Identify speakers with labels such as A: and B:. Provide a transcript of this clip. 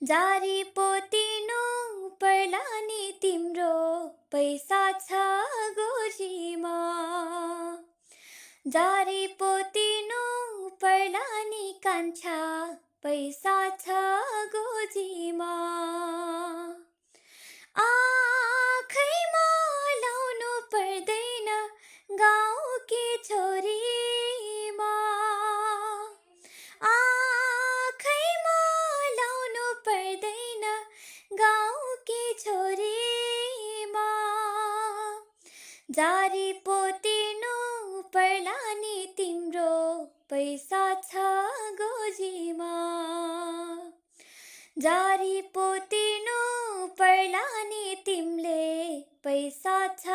A: जारी पोतिनु पर्ला नि तिम्रो पैसा छ गोजीमा। जारी पोतिनु पर्ला नि कान्छा पैसा छ गोजीमा। आँखैमा लाउनु पर्दैन गाउँकी छोरीमा। आँखैमा लाउनु पर्दैन गाउँकी छोरीमा। जारी पोतिनु पर्ला नि तिम्रो पैसा छ गोजीमा। जारी पोतिनु पर्ला नि तिमीले पैसा छ